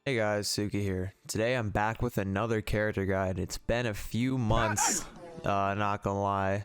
Hey guys, Suki here. Today I'm back with another character guide. It's been a few months, not gonna lie,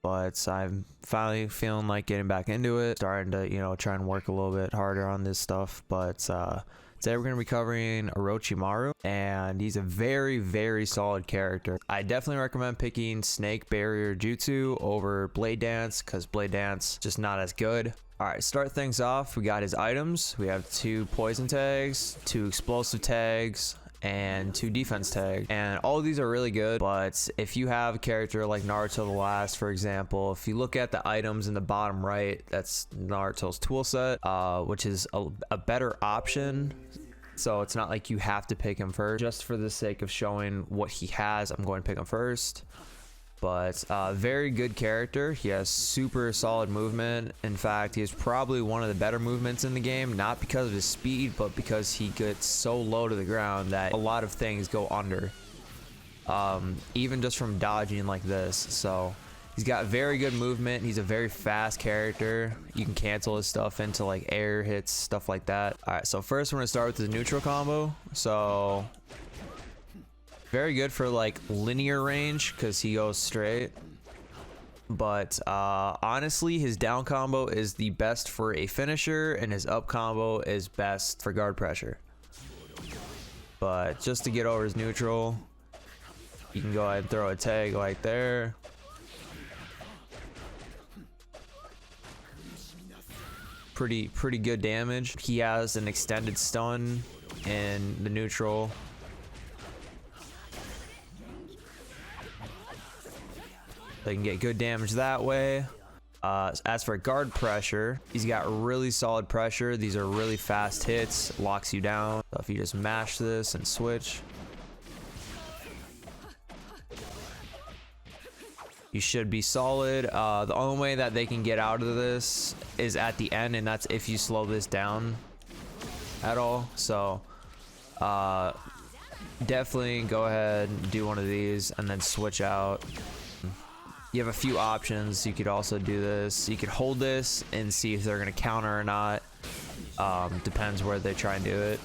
but I'm finally feeling like getting back into it, starting to, try and work a little bit harder on this stuff. But today we're gonna be covering Orochimaru, and he's a very, very solid character. I definitely recommend picking Snake Barrier Jutsu over Blade Dance, because Blade Dance just not as good. Alright, start things off. We got his items. We have 2 poison tags, 2 explosive tags, and 2 defense tags. And all of these are really good, but if you have a character like Naruto the Last, for example, if you look at the items in the bottom right, that's Naruto's tool set, which is a better option. So it's not like you have to pick him first. Just for the sake of showing what he has, I'm going to pick him first. But very good character. He has super solid movement. In fact, he is probably one of the better movements in the game, not because of his speed, but because he gets so low to the ground that a lot of things go under, even just from dodging like this. So he's got very good movement. He's a very fast character. You can cancel his stuff into like air hits, stuff like that. All right, so first we're gonna start with the neutral combo. So very good for like linear range because he goes straight, but honestly his down combo is the best for a finisher and his up combo is best for guard pressure. But just to get over his neutral, you can go ahead and throw a tag like there. Pretty good damage. He has an extended stun in the neutral. They can get good damage that way. As for guard pressure, he's got really solid pressure. These are really fast hits, locks you down. So if you just mash this and switch, you should be solid. The only way that they can get out of this is at the end, and that's if you slow this down at all. So definitely go ahead and do one of these and then switch out. You have a few options. You could also do this. You could hold this and see if they're going to counter or not. Depends where they try and do it.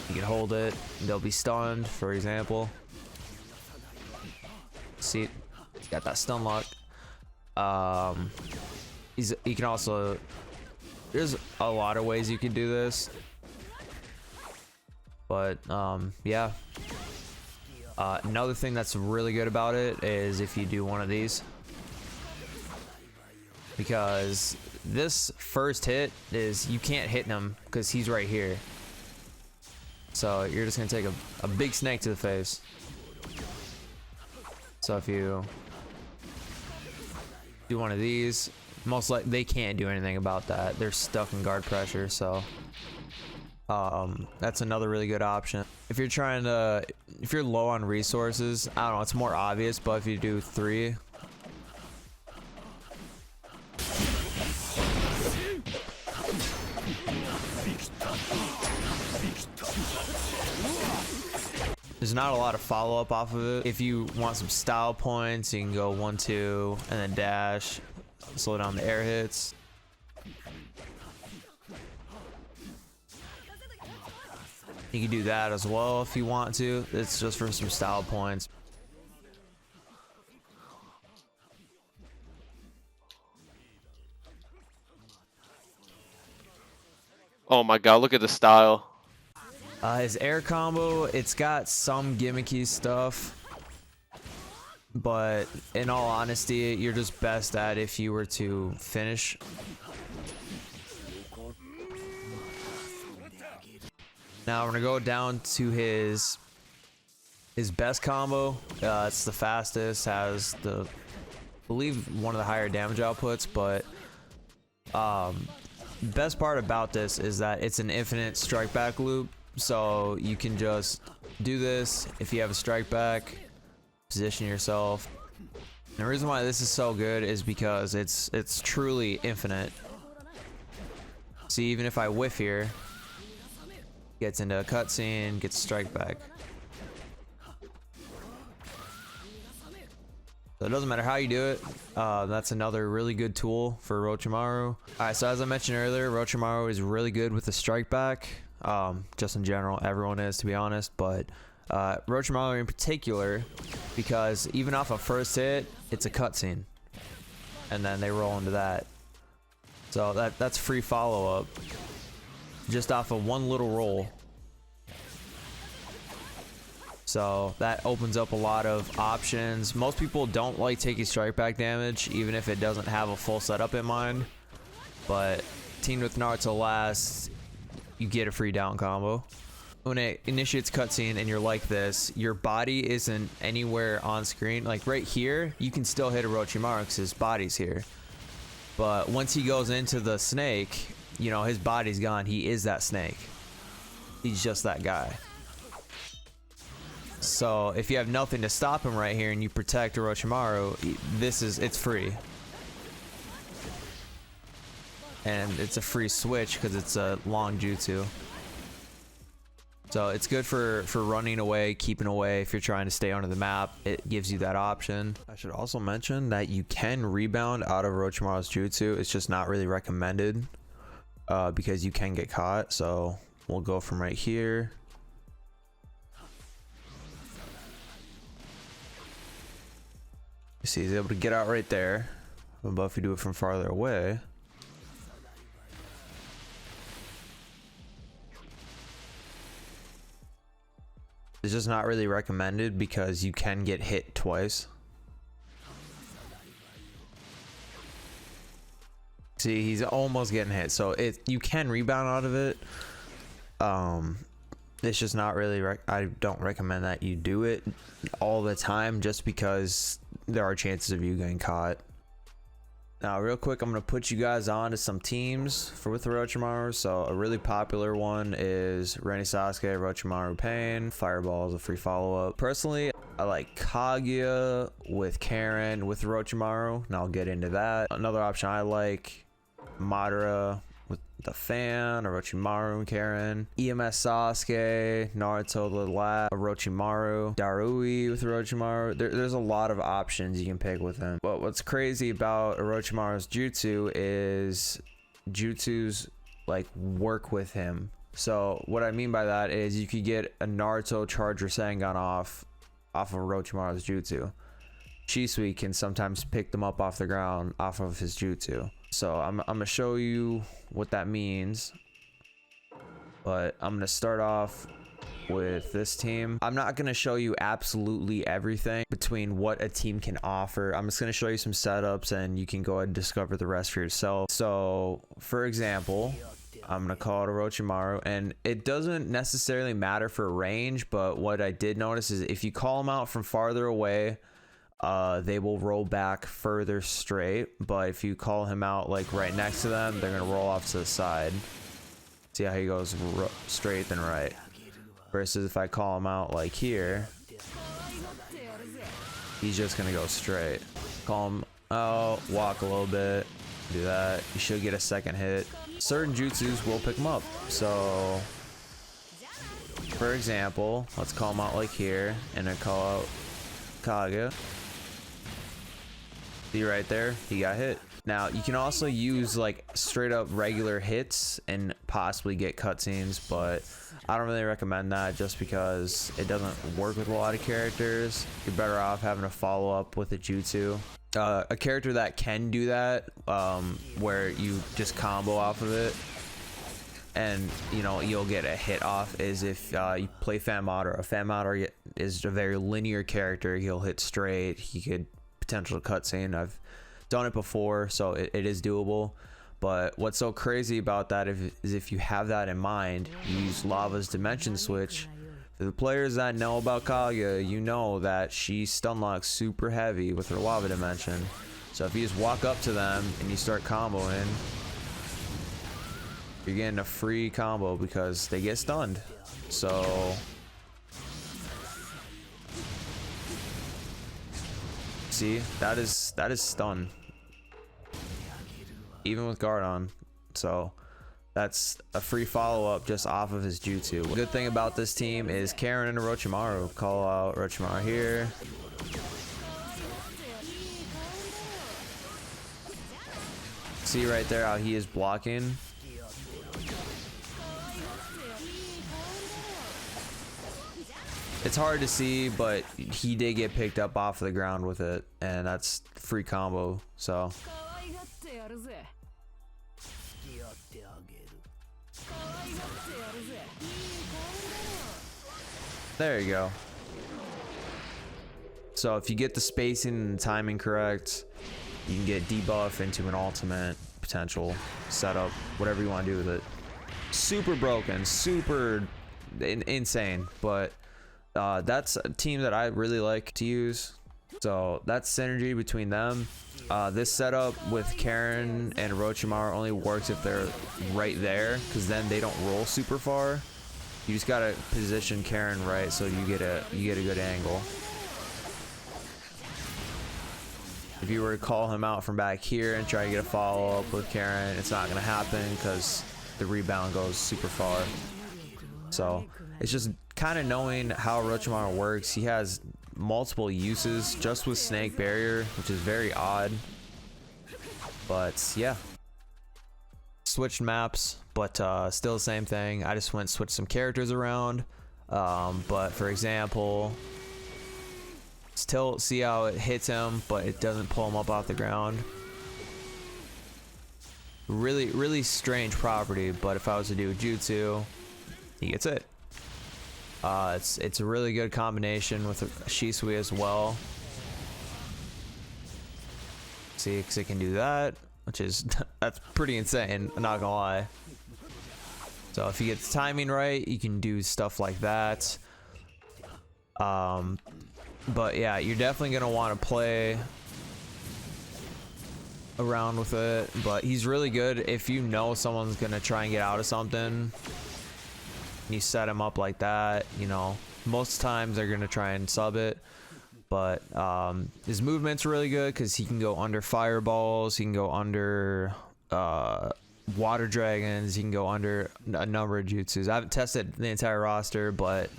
You can hold it. They'll be stunned, for example. See, he's got that stun lock. You can also... There's a lot of ways you can do this. But, yeah. Another thing that's really good about it is if you do one of these, because this first hit is you can't hit him because he's right here. So you're just gonna take a big snake to the face. So if you do one of these, most likely they can't do anything about that. They're stuck in guard pressure. So that's another really good option. If you're low on resources, I don't know, it's more obvious, but if you do 3, there's not a lot of follow-up off of it. If you want some style points, you can go 1, 2, and then dash, slow down the air hits. You can do that as well if you want to. It's just for some style points. Oh my god, look at the style. His air combo, it's got some gimmicky stuff, but in all honesty, you're just best at if you were to finish. Now we're gonna go down to his best combo. It's the fastest, has I believe one of the higher damage outputs, but best part about this is that it's an infinite strike back loop. So you can just do this if you have a strike back, position yourself. And the reason why this is so good is because it's truly infinite. See, even if I whiff here, gets into a cutscene, gets a strike back. So it doesn't matter how you do it. That's another really good tool for Orochimaru. Alright, so as I mentioned earlier, Orochimaru is really good with the strike back. Just in general, everyone is, to be honest, but Orochimaru in particular, because even off a first hit, it's a cutscene, and then they roll into that. So that's free follow-up, just off of one little roll. So that opens up a lot of options. Most people don't like taking strike back damage, even if it doesn't have a full setup in mind. But teamed with Naruto last, you get a free down combo. When it initiates cutscene and you're like this, your body isn't anywhere on screen. Like right here, you can still hit Orochimaru because his body's here. But once he goes into the snake, you know, his body's gone. He is that snake. He's just that guy. So if you have nothing to stop him right here and you protect Orochimaru, it's free. And it's a free switch because it's a long jutsu. So it's good for running away, keeping away. If you're trying to stay under the map, it gives you that option. I should also mention that you can rebound out of Orochimaru's jutsu. It's just not really recommended because you can get caught. So we'll go from right here. You see, he's able to get out right there. But if you do it from farther away, it's just not really recommended because you can get hit twice. See, he's almost getting hit, so you can rebound out of it. It's just not really I don't recommend that you do it all the time, just because there are chances of you getting caught. Now, real quick, I'm gonna put you guys on to some teams with Orochimaru. So a really popular one is Renny Sasuke, Orochimaru Pain. Fireball is a free follow-up. Personally, I like Kaguya with Karen with Orochimaru, and I'll get into that. Another option I like, Madara with the fan, Orochimaru and Karen. EMS Sasuke, Naruto the last, Orochimaru, Darui with Orochimaru. There's a lot of options you can pick with him. But what's crazy about Orochimaru's jutsu is jutsus like work with him. So what I mean by that is you could get a Naruto Charge Rasengan off of Orochimaru's jutsu. Shisui can sometimes pick them up off the ground off of his jutsu. So I'm gonna show you what that means, but I'm gonna start off with this team. I'm not gonna show you absolutely everything between what a team can offer. I'm just gonna show you some setups and you can go ahead and discover the rest for yourself. So for example, I'm gonna call it Orochimaru, and it doesn't necessarily matter for range, but what I did notice is if you call them out from farther away, they will roll back further straight, but if you call him out like right next to them, they're gonna roll off to the side. See how he goes straight then right, versus if I call him out like here, he's just gonna go straight. Call him out, walk a little bit, do that, you should get a second hit. Certain jutsus will pick him up. So for example, let's call him out like here and then call out Kaguya. See right there, he got hit. Now you can also use like straight up regular hits and possibly get cutscenes, but I don't really recommend that just because it doesn't work with a lot of characters. You're better off having a follow up with a jutsu. A character that can do that, where you just combo off of it and you know you'll get a hit off, is if you play Fan Madara. Fan Madara is a very linear character. He'll hit straight. He could potential cutscene. I've done it before, so it is doable. But what's so crazy about that is if you have that in mind, you use Lava's dimension switch. For the players that know about Kaguya, you know that she stun locks super heavy with her lava dimension. So if you just walk up to them and you start comboing, you're getting a free combo because they get stunned. So see, that is stun even with guard on. So that's a free follow-up just off of his jutsu. The good thing about this team is Karen and Orochimaru. Call out Orochimaru here. See right there how he is blocking. It's hard to see, but he did get picked up off the ground with it, and that's free combo. So there you go. So if you get the spacing and the timing correct, you can get debuff into an ultimate potential setup, whatever you want to do with it. Super broken, super insane, but that's a team that I really like to use. So that's synergy between them. This setup with Karen and Orochimaru only works if they're right there, because then they don't roll super far. You just gotta position Karen right so you get a good angle. If you were to call him out from back here and try to get a follow-up with Karen, it's not gonna happen because the rebound goes super far. So it's just kind of knowing how Orochimaru works. He has multiple uses just with Snake Barrier, which is very odd. But yeah, switched maps, but still the same thing. I just went and switched some characters around. But for example, still see how it hits him, but it doesn't pull him up off the ground. Really strange property, but if I was to do Jutsu, he gets it. It's a really good combination with Shisui as well. See, because it can do that, which is that's pretty insane. I'm not gonna lie. So if you get the timing right, you can do stuff like that. But yeah, you're definitely gonna want to play around with it. But he's really good if you know someone's gonna try and get out of something. You set him up like that, you know, most times they're gonna try and sub it. But his movement's really good because he can go under fireballs, he can go under water dragons, he can go under a number of jutsus. I haven't tested the entire roster, but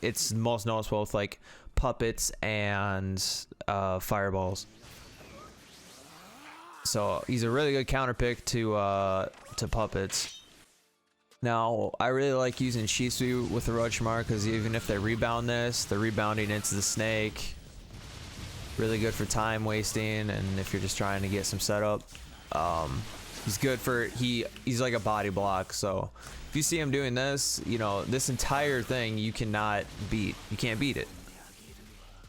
it's most noticeable with like puppets and fireballs. So he's a really good counter pick to puppets. Now, I really like using Shisui with Orochimaru because even if they rebound this, they're rebounding into the snake. Really good for time wasting, and if you're just trying to get some setup. He's good for, he's like a body block, so if you see him doing this, you know, this entire thing you cannot beat. You can't beat it.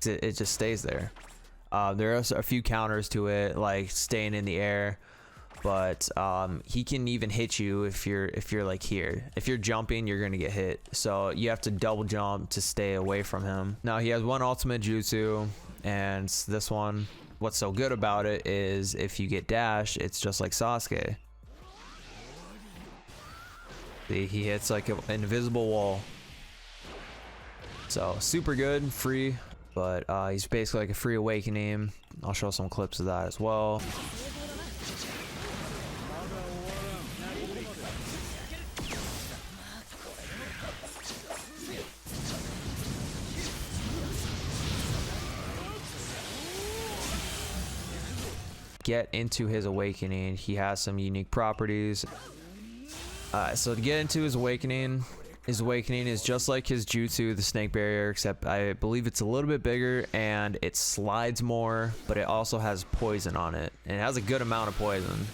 It just stays there. There are a few counters to it, like staying in the air. But he can even hit you if you're like here. If you're jumping, you're gonna get hit. So you have to double jump to stay away from him. Now he has one ultimate jutsu, and this one, what's so good about it is if you get dash, it's just like Sasuke. See, he hits like an invisible wall. So super good, free, but he's basically like a free awakening. I'll show some clips of that as well. Get into his awakening, he has some unique properties. So to get into his awakening is just like his jutsu, the snake barrier, except I believe it's a little bit bigger and it slides more, but it also has poison on it, and it has a good amount of poison.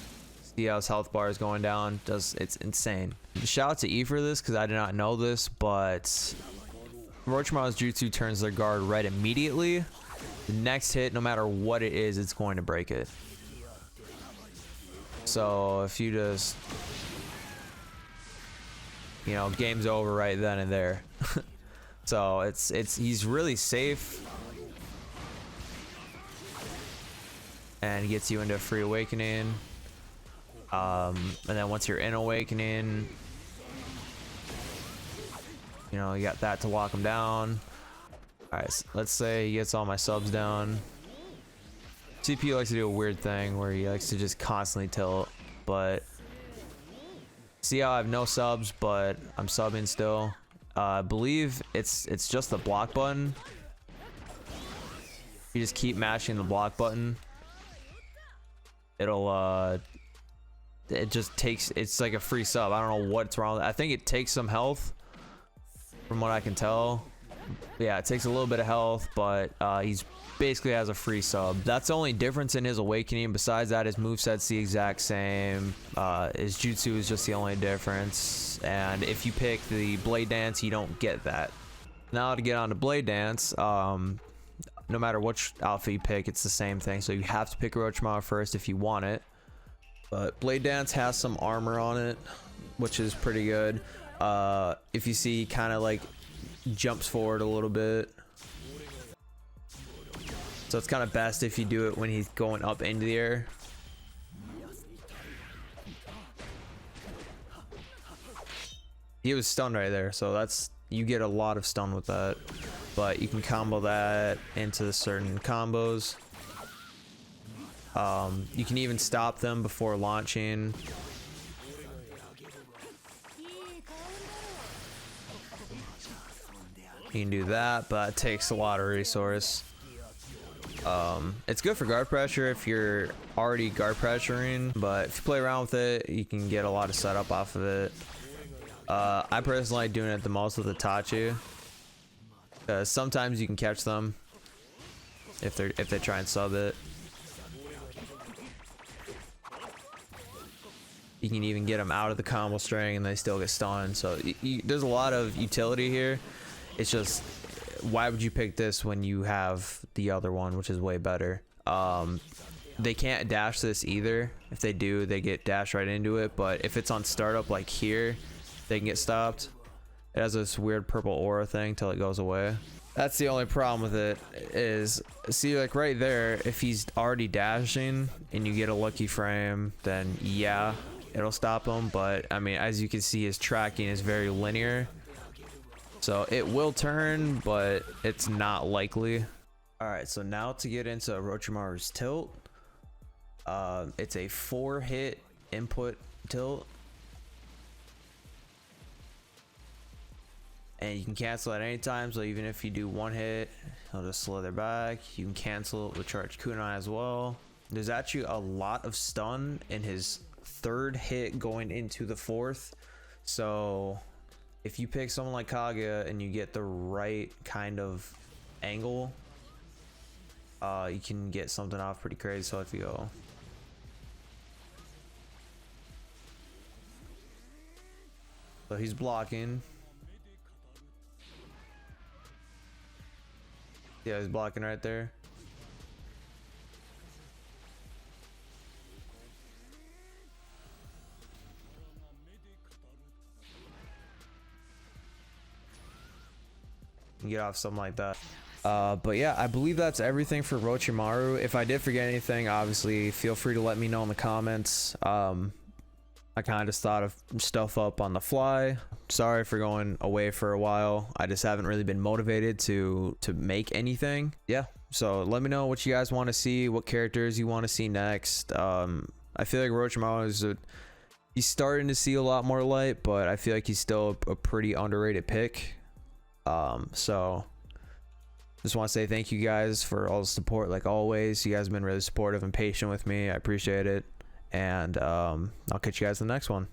See how his health bar is going down? It's insane. Shout out to E for this because I did not know this, but Orochimaru's jutsu turns their guard right immediately. The next hit, no matter what it is, it's going to break it. So if you just, you know, game's over right then and there. So he's really safe and gets you into a free awakening. And then once you're in awakening, you know, you got that to lock him down. All right, so let's say he gets all my subs down. CPU likes to do a weird thing where he likes to just constantly tilt, but see how I have no subs, but I'm subbing still. I believe it's just the block button. You just keep mashing the block button. It'll it just takes, it's like a free sub. I don't know what's wrong with it. I think it takes some health from what I can tell, Yeah, it takes a little bit of health, but he's basically has a free sub. That's the only difference in his awakening. Besides that, his moveset's the exact same. His jutsu is just the only difference. And if you pick the blade dance, you don't get that. Now to get on to blade dance, no matter which outfit you pick, it's the same thing. So you have to pick Orochimaru first if you want it. But blade dance has some armor on it, which is pretty good. If you see, kind of like jumps forward a little bit, so it's kind of best if you do it when he's going up into the air. He was stunned right there, so that's, you get a lot of stun with that, but you can combo that into certain combos. You can even stop them before launching. You can do that, but it takes a lot of resource. It's good for guard pressure if you're already guard pressuring, but if you play around with it, you can get a lot of setup off of it. I personally like doing it the most with Itachi, because sometimes you can catch them if they try and sub it. You can even get them out of the combo string and they still get stunned. So there's a lot of utility here. It's just, why would you pick this when you have the other one, which is way better? They can't dash this either. If they do, they get dashed right into it. But if it's on startup like here, they can get stopped. It has this weird purple aura thing till it goes away. That's the only problem with it, is, see, like right there, if he's already dashing and you get a lucky frame, then yeah, it'll stop him. But I mean, as you can see, his tracking is very linear. So it will turn, but it's not likely. Alright, so now to get into Orochimaru's tilt. It's a 4-hit input tilt. And you can cancel at any time, so even if you do 1 hit, he'll just slither back. You can cancel it with charge kunai as well. There's actually a lot of stun in his 3rd hit going into the 4th. So if you pick someone like Kaguya and you get the right kind of angle, you can get something off pretty crazy. So if you go, so he's blocking. Yeah, he's blocking right there. Get off something like that. But yeah, I believe that's everything for Orochimaru. If I did forget anything, obviously feel free to let me know in the comments. I kind of just thought of stuff up on the fly. Sorry for going away for a while. I just haven't really been motivated to make anything. Yeah, so let me know what you guys want to see, what characters you want to see next. I feel like Orochimaru is he's starting to see a lot more light, but I feel like he's still a pretty underrated pick. So just want to say thank you guys for all the support. Like always, you guys have been really supportive and patient with me. I appreciate it. And I'll catch you guys in the next one.